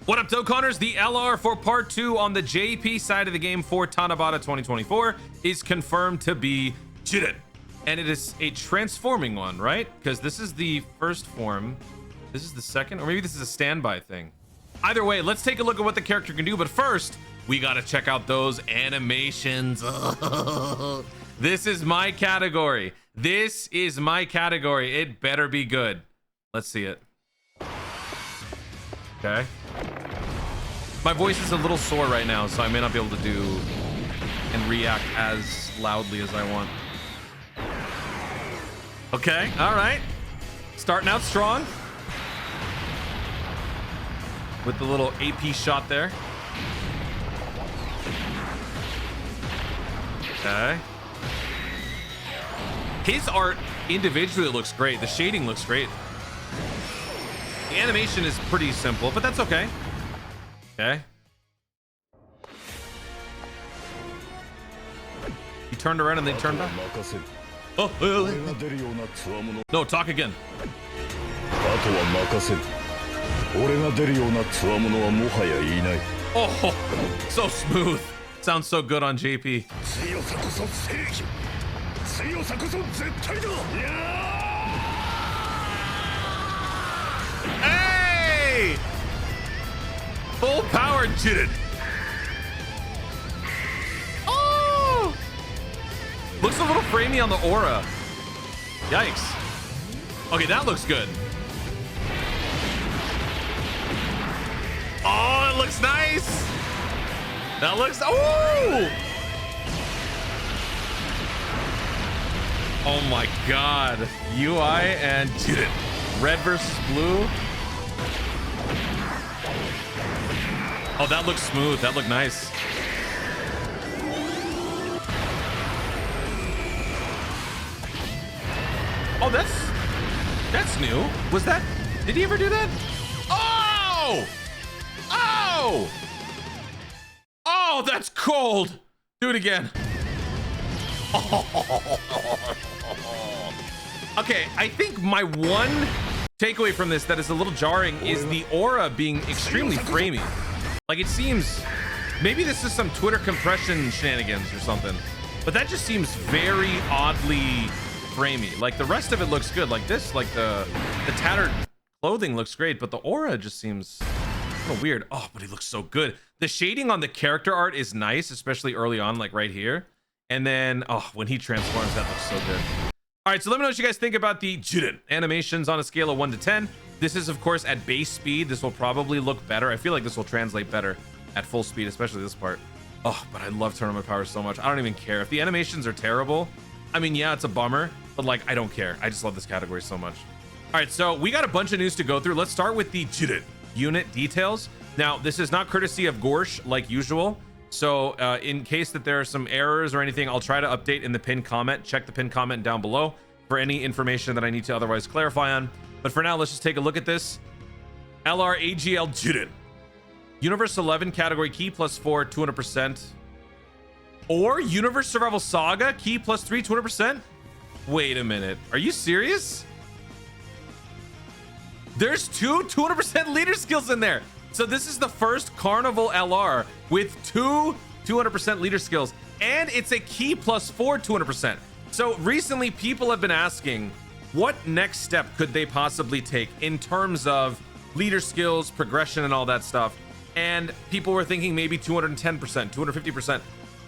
What up, Dokkanners? The LR for part 2 on the JP side of the game for Tanabata 2024 is confirmed to be Jiren. And it is a transforming one, right? Because this is the first form. This is the second, or maybe this is a standby thing. Either way, let's take a look at what the character can do. But first, we got to check out those animations. This is my category. This is my category. It better be good. Let's see it. Okay. My voice is a little sore right now, so I may not be able to do and react as loudly as I want. Okay, all right. Starting out strong with the little AP shot there. Okay. His art individually looks great. The shading looks great. The animation is pretty simple, but that's okay. Okay. He turned around and they turned back. Oh, no, talk again. Oh, so smooth. Sounds so good on JP. Hey! Full power Jiren. Oh! Looks a little framey on the aura. Yikes. Okay, that looks good. Oh, it looks nice. That looks, oh! Oh my God. UI and Jiren. Red versus blue. Oh, that looks smooth. That looked nice. Oh, that's new. Was that? Did he ever do that? Oh! Oh! Oh, that's cold. Do it again. Okay, I think my one takeaway from this that is a little jarring is the aura being extremely framey. Like, it seems, maybe this is some Twitter compression shenanigans or something, but that just seems very oddly framey. Like, the rest of it looks good. Like this, like the tattered clothing looks great, but the aura just seems a little weird. Oh, but he looks so good. The shading on the character art is nice, especially early on, like right here. And then, oh, when he transforms, that looks so good. All right, so let me know what you guys think about the Jiren animations on a scale of 1 to 10. This is, of course, at base speed. This will probably look better. I feel like this will translate better at full speed, especially this part. Oh, but I love tournament power so much. I don't even care. If the animations are terrible, I mean, yeah, it's a bummer, but like, I don't care. I just love this category so much. All right, so we got a bunch of news to go through. Let's start with the Jiren unit details. Now, this is not courtesy of Gorsh like usual. So in case that there are some errors or anything, I'll try to update in the pinned comment. Check the pinned comment down below for any information that I need to otherwise clarify on. But for now, let's just take a look at this. LR AGL Jiren. Universe 11 category key +4, 200%. Or Universe Survival Saga key +3, 200%. Wait a minute. Are you serious? There's two 200% leader skills in there. So this is the first Carnival LR with two 200% leader skills, and it's a key +4, 200%. So recently people have been asking, what next step could they possibly take in terms of leader skills, progression, and all that stuff? And people were thinking maybe 210%, 250%.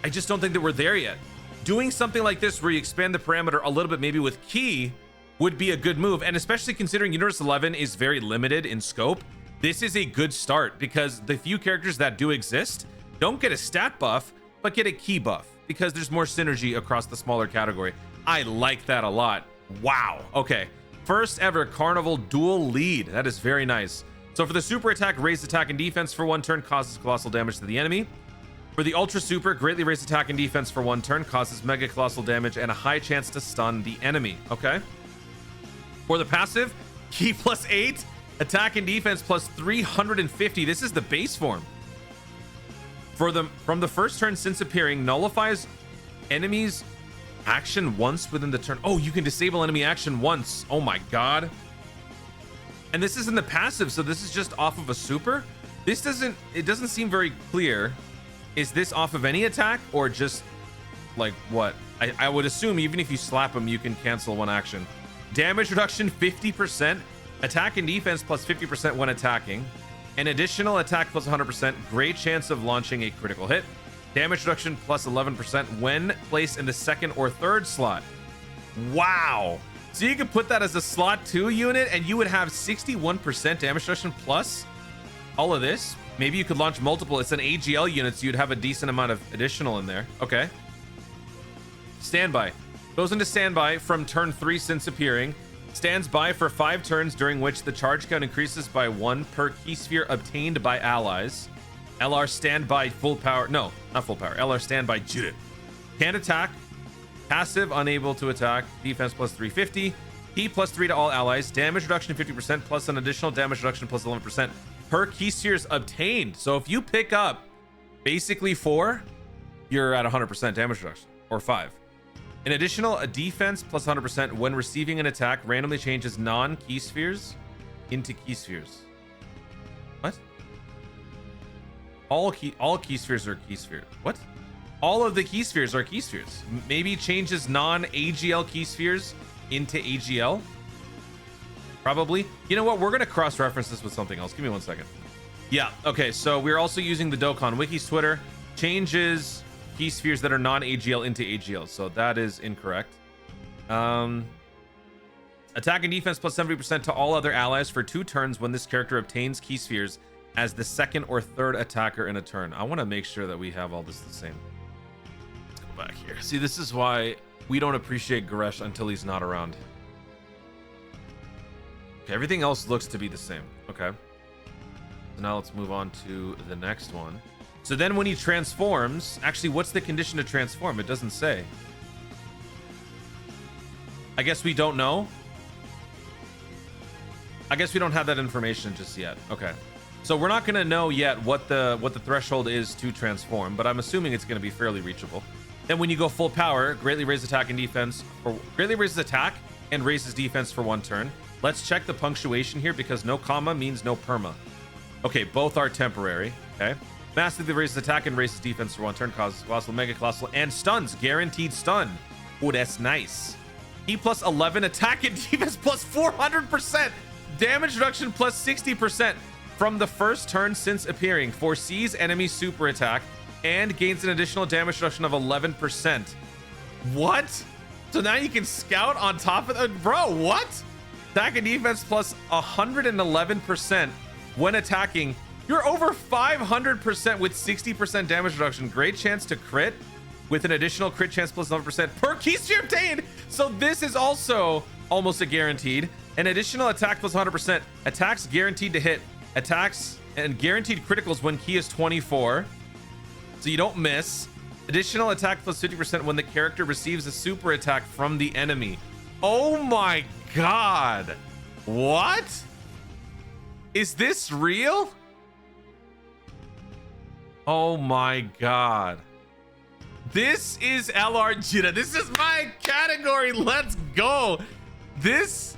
I just don't think that we're there yet. Doing something like this where you expand the parameter a little bit, maybe with key, would be a good move. And especially considering Universe 11 is very limited in scope, this is a good start because the few characters that do exist don't get a stat buff, but get a key buff because there's more synergy across the smaller category. I like that a lot. Wow. Okay. First ever Carnival dual lead. That is very nice. So for the super attack, raised attack and defense for 1 turn, causes colossal damage to the enemy. For the ultra super, greatly raised attack and defense for 1 turn, causes mega colossal damage and a high chance to stun the enemy. Okay. For the passive, key +8. Attack and defense +350. This is the base form. From the first turn since appearing, nullifies enemies action once within the turn. Oh, you can disable enemy action once. Oh my god. And this is in the passive, so this is just off of a super. it doesn't seem very clear. Is this off of any attack or just like what? I would assume even if you slap him, you can cancel one action. Damage reduction 50%, attack and defense plus 50% when attacking, an additional attack plus 100%, great chance of launching a critical hit, damage reduction plus 11% when placed in the second or third slot. Wow. So you could put that as a slot 2 unit and you would have 61% damage reduction plus all of this. Maybe you could launch multiple. It's an AGL unit, so you'd have a decent amount of additional in there. Okay. Standby. Goes into standby from turn 3 since appearing. Stands by for 5 turns during which the charge count increases by 1 per key sphere obtained by allies. LR standby full power. No, not full power. LR standby Jiren. Can't attack. Passive unable to attack. Defense plus 350. Key plus 3 to all allies. Damage reduction 50% plus an additional damage reduction plus 11% per key spheres obtained. So if you pick up basically 4, you're at 100% damage reduction, or 5. An additional defense plus 100% when receiving an attack randomly changes non-key spheres into key spheres. What? All key spheres are key spheres. What? All of the key spheres are key spheres. Maybe changes non-AGL key spheres into AGL. Probably. You know what? We're going to cross-reference this with something else. Give me 1 second. Yeah. Okay. So we're also using the Dokkan Wiki's Twitter. Changes key spheres that are non-AGL into AGL. So that is incorrect. Attack and defense plus 70% to all other allies for 2 turns when this character obtains key spheres as the second or third attacker in a turn. I want to make sure that we have all this the same. Let's go back here. See, this is why we don't appreciate Goresh until he's not around. Okay, everything else looks to be the same. Okay. So now let's move on to the next one. So then when he transforms, actually, what's the condition to transform? It doesn't say. I guess we don't know. I guess we don't have that information just yet. Okay. So we're not going to know yet what the threshold is to transform, but I'm assuming it's going to be fairly reachable. Then when you go full power, greatly raises attack and defense, or greatly raises attack and raises defense for 1 turn. Let's check the punctuation here because no comma means no perma. Okay, both are temporary. Okay. Massively raises attack and raises defense for 1 turn, causes colossal, mega colossal, and stuns. Guaranteed stun. Oh, that's nice. E plus 11 attack and defense plus 400%. Damage reduction plus 60% from the first turn since appearing. Foresees enemy super attack and gains an additional damage reduction of 11%. What? So now you can scout on top of it? Bro, what? Attack and defense plus 111% when attacking. You're over 500% with 60% damage reduction. Great chance to crit with an additional crit chance plus 11% per key sphere obtained. So this is also almost a guaranteed. An additional attack plus 100%. Attacks guaranteed to hit. Attacks and guaranteed criticals when key is 24. So you don't miss. Additional attack plus 50% when the character receives a super attack from the enemy. Oh my god. What? Is this real? Oh my god. This is LR Jiren. This is my category. Let's go. This,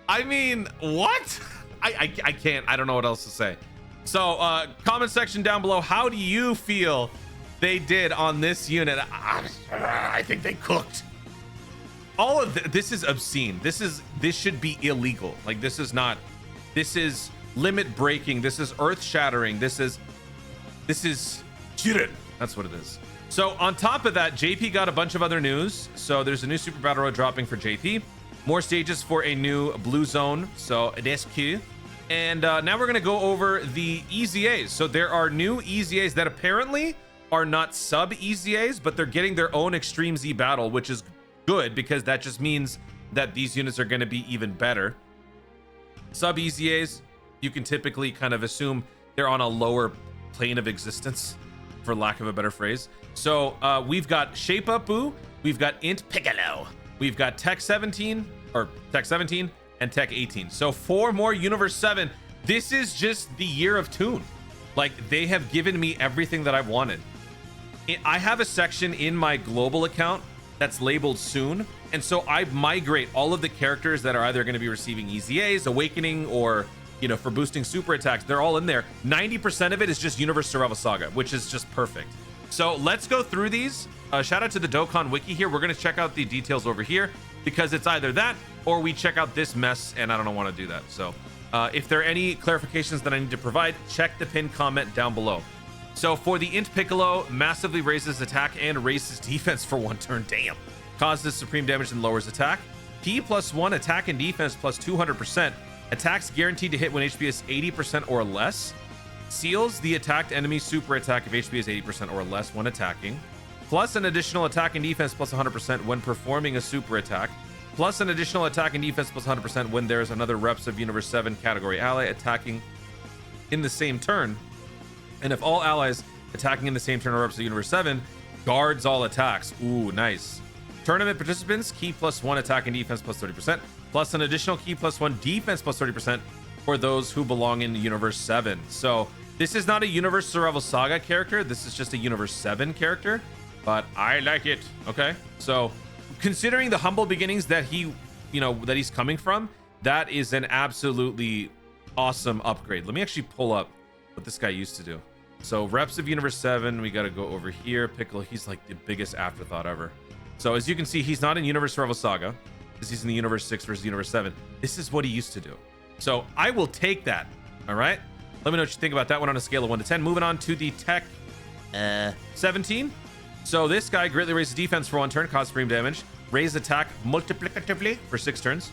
I mean, what? I can't. I don't know what else to say. So comment section down below. How do you feel they did on this unit? I think they cooked. All of this is obscene. This should be illegal. Like, this is not, this is limit breaking. This is earth shattering. This is Jiren. That's what it is. So on top of that, JP got a bunch of other news. So there's a new Super Battle Road dropping for JP. More stages for a new blue zone. So that's cool. And now we're going to go over the EZAs. So there are new EZAs that apparently are not sub EZAs, but they're getting their own Extreme Z battle, which is good because that just means that these units are going to be even better. Sub EZAs, you can typically kind of assume they're on a lower plane of existence, for lack of a better phrase. So we've got Shape Up Boo, we've got Int Piccolo, we've got Tech 17 and Tech 18. So 4 more Universe 7. This is just the year of Toon. Like, they have given me everything that I've wanted. I have a section in my global account that's labeled soon, and so I migrate all of the characters that are either going to be receiving EZAs, Awakening, or you know, for boosting super attacks. They're all in there. 90% of it is just Universe Survival Saga, which is just perfect. So let's go through these. Shout out to the Dokkan Wiki here. We're going to check out the details over here because it's either that or we check out this mess, and I don't want to do that. So if there are any clarifications that I need to provide, check the pinned comment down below. So for the Int Piccolo, massively raises attack and raises defense for 1 turn. Damn. Causes supreme damage and lowers attack. P+1 attack and defense plus 200%. Attacks guaranteed to hit when HP is 80% or less. Seals the attacked enemy super attack if HP is 80% or less when attacking. Plus an additional attack and defense plus 100% when performing a super attack. Plus an additional attack and defense plus 100% when there's another Reps of Universe 7 category ally attacking in the same turn. And if all allies attacking in the same turn are Reps of Universe 7, guards all attacks. Ooh, nice. Tournament participants, key +1 attack and defense plus 30%, plus an additional key +1 defense plus 30% for those who belong in Universe 7. So this is not a Universe Survival Saga character. This is just a Universe 7 character, but I like it. Okay. So considering the humble beginnings that he, you know, that he's coming from, that is an absolutely awesome upgrade. Let me actually pull up what this guy used to do. So Reps of Universe 7, we got to go over here. Piccolo, he's like the biggest afterthought ever. So as you can see, he's not in Universe Survival Saga because he's in the Universe 6 versus Universe 7. This is what he used to do. So I will take that. All right. Let me know what you think about that one on a scale of 1 to 10. Moving on to the Tech 17. So this guy greatly raises defense for 1 turn, causes supreme damage, raise attack multiplicatively for 6 turns.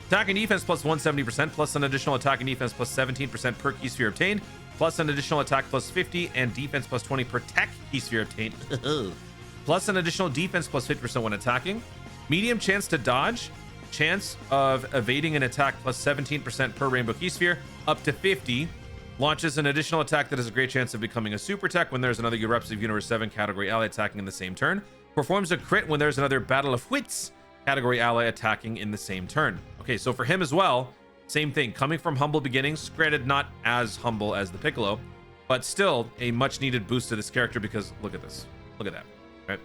Attack and defense plus 170%, plus an additional attack and defense plus 17% per key sphere obtained, plus an additional attack plus 50 and defense plus 20 per tech key sphere obtained. Plus an additional defense plus 50% when attacking. Medium chance to dodge. Chance of evading an attack plus 17% per rainbow key sphere up to 50. Launches an additional attack that has a great chance of becoming a super attack when there's another Reps of Universe 7 category ally attacking in the same turn. Performs a crit when there's another Battle of Wits category ally attacking in the same turn. Okay, so for him as well, same thing. Coming from humble beginnings, granted not as humble as the Piccolo, but still a much needed boost to this character because look at this. Look at that. Right.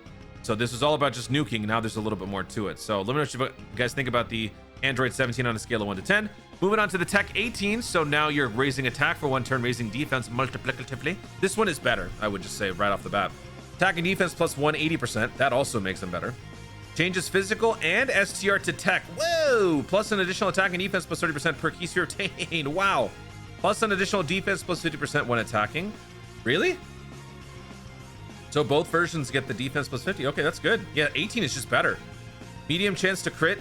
So this is all about just nuking. Now there's a little bit more to it. So let me know what you guys think about the Android 17 on a scale of 1 to 10. Moving on to the Tech 18. So now you're raising attack for 1 turn, raising defense multiplicatively. This one is better, I would just say right off the bat. Attack and defense plus 180%. That also makes them better. Changes physical and STR to tech. Whoa! Plus an additional attack and defense plus 30% per key sphere obtained. Wow. Plus an additional defense plus 50% when attacking. Really? So both versions get the defense plus 50. Okay, that's good. Yeah, 18 is just better. Medium chance to crit.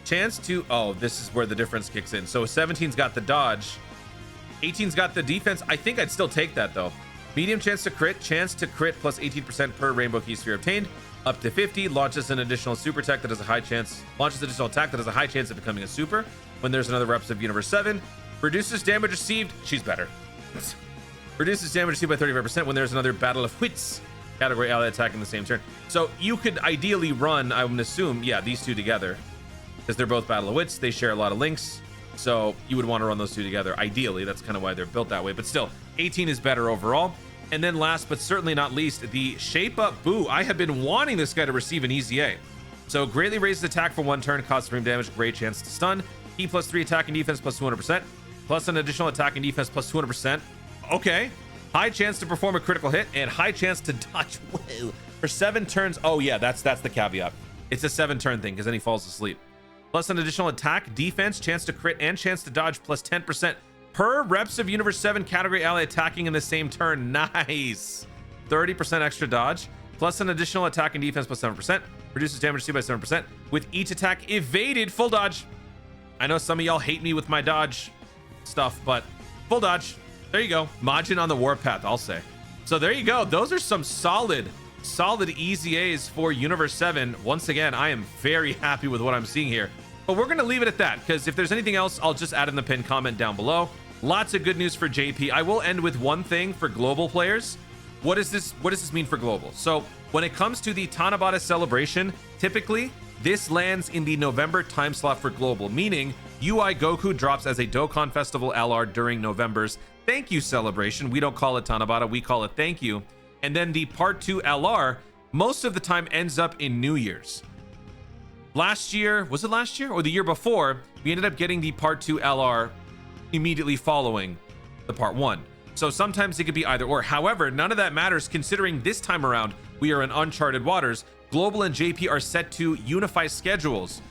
Chance to... Oh, this is where the difference kicks in. So 17's got the dodge. 18's got the defense. I think I'd still take that, though. Medium chance to crit plus 18% per rainbow key sphere obtained. Up to 50. Launches an additional super attack that has a high chance... Launches additional attack that has a high chance of becoming a super when there's another Reps of Universe 7. Reduces damage received. She's better. Reduces damage received by 35% when there's another Battle of Wits category ally attack in the same turn. So you could ideally run, I would assume, yeah, these two together because they're both Battle of Wits. They share a lot of links. So you would want to run those two together. Ideally, that's kind of why they're built that way. But still, 18 is better overall. And then last but certainly not least, the Shape Up Boo. I have been wanting this guy to receive an EZA. So greatly raises attack for 1 turn, causes supreme damage, great chance to stun. E plus 3 attack and defense plus 200%. Plus an additional attack and defense plus 200%. Okay. High chance to perform a critical hit and high chance to dodge. Whoa. For 7 turns. Oh yeah, that's the caveat. It's a 7-turn thing because then he falls asleep. Plus an additional attack, defense, chance to crit, and chance to dodge plus 10% per Reps of Universe 7 category ally attacking in the same turn. Nice. 30% extra dodge. Plus an additional attack and defense plus 7%. Reduces damage received by 7%. With each attack evaded, full dodge. I know some of y'all hate me with my dodge stuff, but full dodge. There you go. Majin on the warpath, I'll say. So there you go. Those are some solid EZAs for Universe 7. Once again, I am very happy with what I'm seeing here. But we're going to leave it at that because if there's anything else, I'll just add in the pinned comment down below. Lots of good news for JP. I will end with one thing for global players. What does this mean for global? So when it comes to the Tanabata celebration, typically this lands in the November time slot for global, meaning UI Goku drops as a Dokkan Festival LR during November's Thank You celebration. We don't call it Tanabata, we call it Thank You. And then the Part 2 LR most of the time ends up in New Year's. Last year, was it last year or the year before, we ended up getting the Part 2 LR, immediately following the part 1. So sometimes it could be either or. However, none of that matters considering this time around we are in uncharted waters. Global and JP are set to unify schedules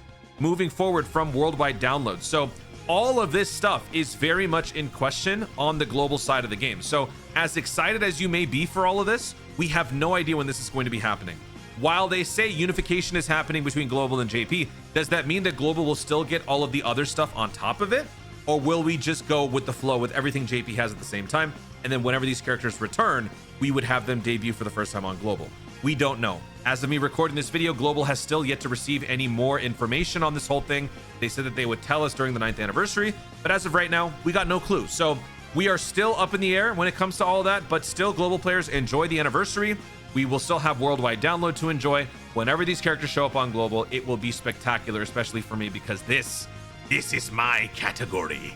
moving forward from worldwide downloads. So all of this stuff is very much in question on the global side of the game. So as excited as you may be for all of this, we have no idea when this is going to be happening. While they say unification is happening between global and JP, does that mean that global will still get all of the other stuff on top of it? Or will we just go with the flow with everything JP has at the same time? And then whenever these characters return, we would have them debut for the first time on global. We don't know. As of me recording this video, global has still yet to receive any more information on this whole thing. They said that they would tell us during the 9th anniversary, but as of right now, we got no clue. So we are still up in the air when it comes to all of that, but still global players enjoy the anniversary. We will still have worldwide download to enjoy. Whenever these characters show up on global, it will be spectacular, especially for me, because this is my category.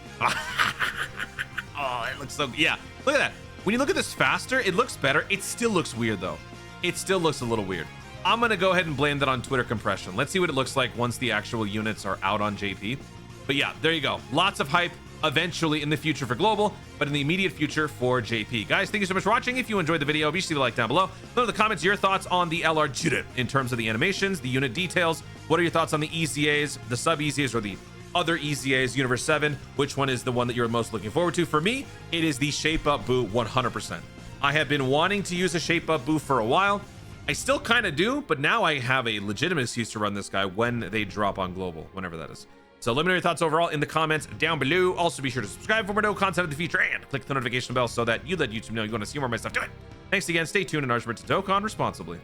Oh, it looks so, yeah, look at that. When you look at this faster, it looks better. It still looks weird though. It still looks a little weird. I'm gonna go ahead and blame that on Twitter compression. Let's see what it looks like once the actual units are out on JP. But yeah, there you go. Lots of hype eventually in the future for global, but in the immediate future for JP. Guys, thank you so much for watching. If you enjoyed the video, be sure to leave a like down below. Let in the comments your thoughts on the LR Jiren in terms of the animations, the unit details. What are your thoughts on the EZAs, the sub EZAs, or the other EZAs, Universe 7? Which one is the one that you're most looking forward to? For me, it is the Shape Up Boo 100%. I have been wanting to use a Shape Up Boo for a while. I still kind of do, but now I have a legitimate excuse to run this guy when they drop on global, whenever that is. So let me know your thoughts overall in the comments down below. Also be sure to subscribe for more no content in the future and click the notification bell so that you let YouTube know you want to see more of my stuff. Do it. Thanks again. Stay tuned and to Dokkan responsibly.